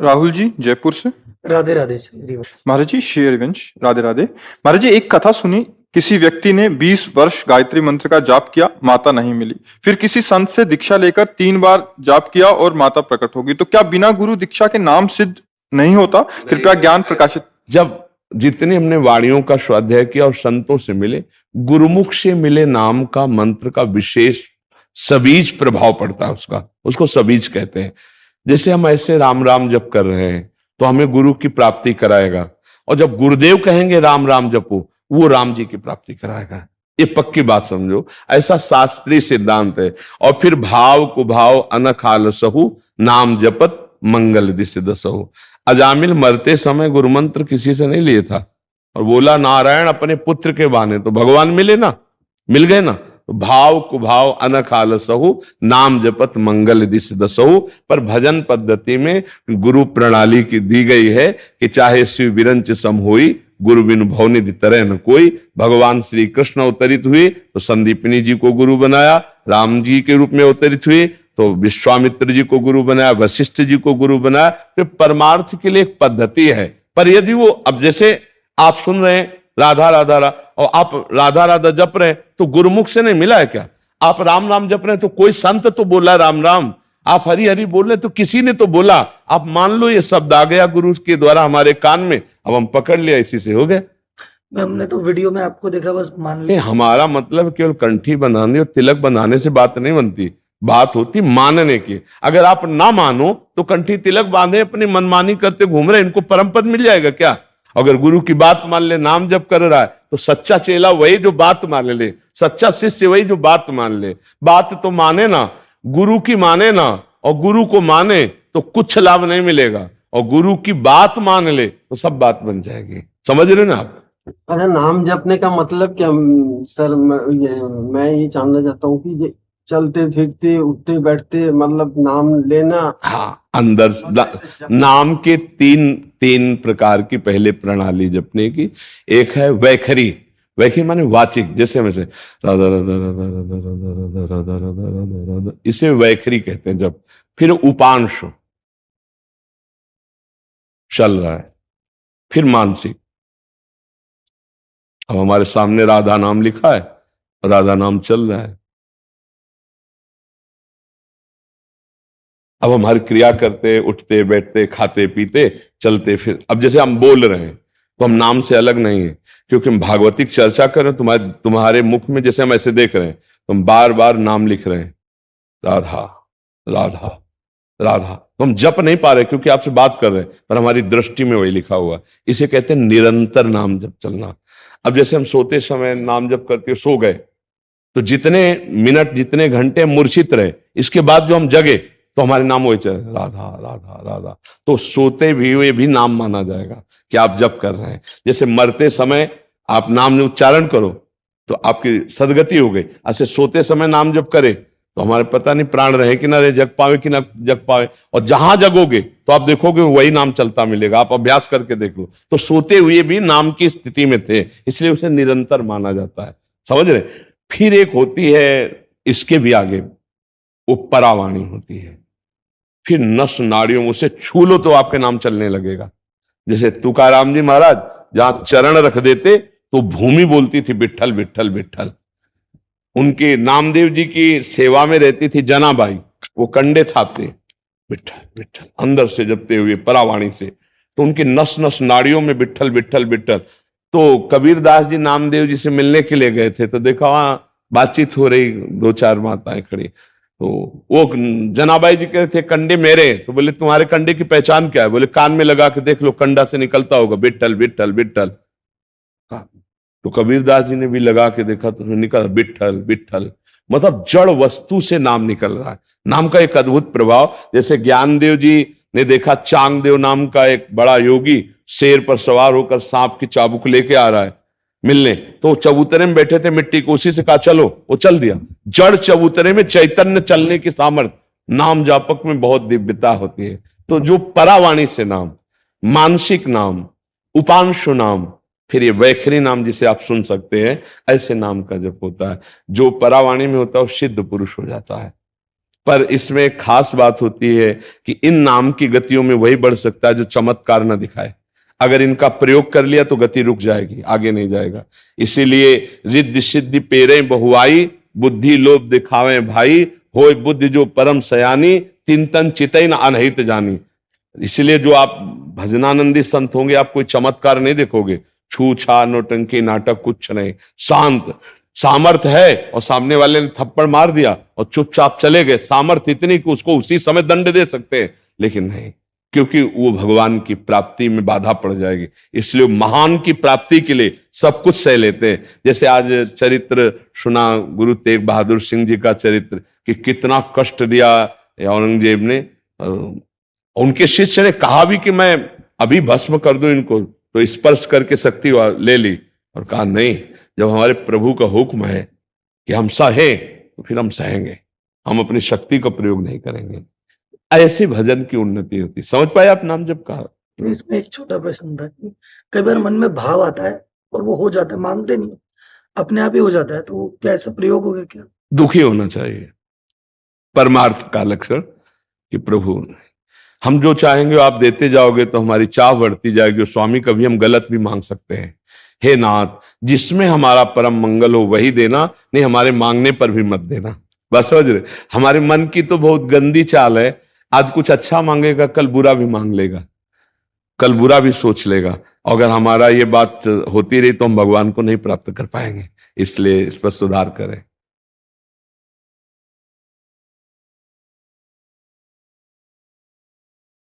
राहुल जी जयपुर से। राधे राधे श्री महाराज जी श्री हरिवंश, राधे राधे। महाराज जी एक कथा सुनी, किसी व्यक्ति ने 20 वर्ष गायत्री मंत्र का जाप किया, माता नहीं मिली। फिर किसी संत से दीक्षा लेकर 3 बार जाप किया और माता प्रकट होगी। तो क्या बिना गुरु दीक्षा के नाम सिद्ध नहीं होता? कृपया ज्ञान प्रकाशित। जब जितनी हमने वाणियों का स्वाध्याय किया और संतों से मिले, गुरुमुख से मिले नाम का मंत्र का विशेष सबीज प्रभाव पड़ता है, उसको सबीज कहते हैं। जैसे हम ऐसे राम राम जप कर रहे हैं तो हमें गुरु की प्राप्ति कराएगा, और जब गुरुदेव कहेंगे राम राम जपो, वो राम जी की प्राप्ति कराएगा। ये पक्की बात समझो, ऐसा शास्त्रीय सिद्धांत है। और फिर भाव कुभाव अनख आलसहु, नाम जपत मंगल दिस दसहु। अजामिल मरते समय गुरु मंत्र किसी से नहीं लिए था और बोला नारायण अपने पुत्र के बहाने, तो भगवान मिले ना, मिल गए ना। भाव कुभाव अनख आलसहु, नाम जपत मंगल दिस दसहु। पर भजन पद्धति में गुरु प्रणाली की दी गई है कि चाहे शिव विरंच सम होई, गुरु बिनु भवनिधि तरह न कोई। भगवान श्री कृष्ण अवतरित हुए तो संदीपनी जी को गुरु बनाया, राम जी के रूप में अवतरित हुए तो विश्वामित्र जी को गुरु बनाया, वशिष्ठ जी को गुरु बनाया। तो परमार्थ के लिए एक पद्धति है। पर यदि वो, अब जैसे आप सुन रहे हैं राधा राधा रा, और आप राधा राधा जप रहे हैं तो गुरुमुख से नहीं मिला है क्या? आप राम राम जप रहे हैं तो कोई संत तो बोला राम राम, आप हरि हरि बोल रहे तो किसी ने तो बोला। आप मान लो ये शब्द आ गया गुरु के द्वारा हमारे कान में, अब हम पकड़ लिया, इसी से हो गए। हमने तो वीडियो में आपको देखा, बस मान लिया। हमारा मतलब केवल कंठी बनाने और तिलक बनाने से बात नहीं बनती, बात होती मानने की। अगर आप ना मानो तो कंठी तिलक बांधे अपनी मनमानी करते घूम रहे, इनको परम पद मिल जाएगा क्या? अगर गुरु की बात मान ले, नाम जप कर रहा है तो सच्चा चेला वही जो बात मान ले, सच्चा शिष्य वही जो बात मान ले। बात तो माने ना, गुरु की माने ना, और गुरु को माने तो कुछ लाभ नहीं मिलेगा, और गुरु की बात मान ले तो सब बात बन जाएगी। समझ रहे ना आप? अच्छा, नाम जपने का मतलब क्या सर? मैं ये जानना चाहता हूँ कि ये चलते फिरते उठते बैठते मतलब नाम लेना। हाँ, अंदर नाम के तीन प्रकार की पहले प्रणाली जपने की। एक है वैखरी, वैखरी माने वाचिक, जैसे में से राधा राधा राधा राधा राधा राधा राधा राधा राधा, इसे वैखरी कहते हैं जब। फिर उपांश चल रहा है, फिर मानसिक। अब हमारे सामने राधा नाम लिखा है, राधा नाम चल रहा है। अब हम हर क्रिया करते, उठते बैठते, खाते पीते, चलते फिर, अब जैसे हम बोल रहे हैं तो हम नाम से अलग नहीं है, क्योंकि हम भागवतिक चर्चा कर रहे हैं। तुम्हारे मुख में जैसे हम ऐसे देख रहे हैं तो हम बार बार नाम लिख रहे हैं, राधा राधा राधा। तो हम जप नहीं पा रहे क्योंकि आपसे बात कर रहे हैं, पर हमारी दृष्टि में वही लिखा हुआ। इसे कहते हैं निरंतर नाम जप चलना। अब जैसे हम सोते समय नाम जप करते सो गए तो जितने मिनट जितने घंटे मूर्छित रहे, इसके बाद जो हम जगे तो हमारे नाम वही चले, राधा राधा राधा। तो सोते हुए भी नाम माना जाएगा कि आप जप कर रहे हैं। जैसे मरते समय आप नाम उच्चारण करो तो आपकी सदगति हो गई, ऐसे सोते समय नाम जप करे तो हमारे पता नहीं प्राण रहे कि ना रहे, जग पावे कि ना जग पावे। और जहां जगोगे तो आप देखोगे वही नाम चलता मिलेगा, आप अभ्यास करके देख लो। तो सोते हुए भी नाम की स्थिति में थे, इसलिए उसे निरंतर माना जाता है। समझ रहे? फिर एक होती है इसके भी आगे, वो परावाणी होती है। फिर नस नाड़ियों में उसे छू लो तो आपके नाम चलने लगेगा। जैसे तुकाराम जी महाराज जहां चरण रख देते तो भूमि बोलती थी विठ्ठल विठ्ठल विठ्ठल। उनके नामदेव जी की सेवा में रहती थी जनाबाई, वो कंडे थापते विठ्ठल विठ्ठल अंदर से जपते हुए परावाणी से, तो उनकी नस नस नाड़ियों में विठ्ठल विठ्ठल विठ्ठल। तो कबीरदास जी नामदेव जी से मिलने के लिए गए थे तो देखा वहां बातचीत हो रही, 2-4 माताएं खड़ी। तो वो जनाबाई जी कहते थे कंडे मेरे, तो बोले तुम्हारे कंडे की पहचान क्या है? बोले कान में लगा के देख लो, कंडा से निकलता होगा विठ्ठल विठ्ठल विठ्ठल। तो कबीरदास जी ने भी लगा के देखा तो निकल विठ्ठल विठ्ठल, मतलब जड़ वस्तु से नाम निकल रहा है। नाम का एक अद्भुत प्रभाव। जैसे ज्ञानदेव जी ने देखा चांगदेव नाम का एक बड़ा योगी शेर पर सवार होकर सांप की चाबुक लेके आ रहा है मिलने, तो चबूतरे में बैठे थे मिट्टी को, उसी से कहा चलो, वो चल दिया। जड़ चबूतरे में चैतन्य चलने की सामर्थ्य। नाम जापक में बहुत दिव्यता होती है। तो जो परावाणी से नाम, मानसिक नाम, उपांशु नाम, फिर ये वैखरी नाम जिसे आप सुन सकते हैं, ऐसे नाम का जप होता है। जो परावाणी में होता है वो सिद्ध पुरुष हो जाता है। पर इसमें एक खास बात होती है कि इन नाम की गतियों में वही बढ़ सकता है जो चमत्कार न दिखाए। अगर इनका प्रयोग कर लिया तो गति रुक जाएगी, आगे नहीं जाएगा। इसीलिए रिद्धि सिद्धि पेरे बहुआई, बुद्धि लोभ दिखावे भाई, होय बुद्धि जो परम सयानी, तीन तन चितई न अनहित जानी। इसलिए जो आप भजनानंदी संत होंगे आप कोई चमत्कार नहीं देखोगे, छू छा नौटंकी नाटक कुछ नहीं, शांत सामर्थ है और सामने वाले ने थप्पड़ मार दिया और चुपचाप चले गए, सामर्थ इतनी कि उसको उसी समय दंड दे सकते हैं, लेकिन नहीं, क्योंकि वो भगवान की प्राप्ति में बाधा पड़ जाएगी। इसलिए महान की प्राप्ति के लिए सब कुछ सह लेते हैं। जैसे आज चरित्र सुना गुरु तेग बहादुर सिंह जी का चरित्र कि कितना कष्ट दिया औरंगजेब ने। उनके शिष्य ने कहा भी कि मैं अभी भस्म कर दूं इनको, तो स्पर्श करके शक्ति ले ली और कहा नहीं, जब हमारे प्रभु का हुक्म है कि हम सहें तो फिर हम सहेंगे, हम अपनी शक्ति का प्रयोग नहीं करेंगे। ऐसे भजन की उन्नति होती। समझ पाए आप नाम जब कहा? इसमें एक छोटा प्रश्न था कि कई बार मन में भाव आता है और वो हो जाता है, मांगते नहीं, अपने आप ही हो जाता है, तो क्या ऐसा प्रयोग हो गया क्या? दुखी होना चाहिए, परमार्थ का लक्षण कि प्रभु हम जो चाहेंगे आप देते जाओगे तो हमारी चाह बढ़ती जाएगी। और स्वामी कभी हम गलत भी मांग सकते हैं, हे नाथ जिसमें हमारा परम मंगल हो वही देना, नहीं हमारे मांगने पर भी मत देना। बस समझ रहे, हमारे मन की तो बहुत गंदी चाल है, आज कुछ अच्छा मांगेगा कल बुरा भी मांग लेगा, कल बुरा भी सोच लेगा। अगर हमारा ये बात होती रही तो हम भगवान को नहीं प्राप्त कर पाएंगे। इसलिए इस पर सुधार करें।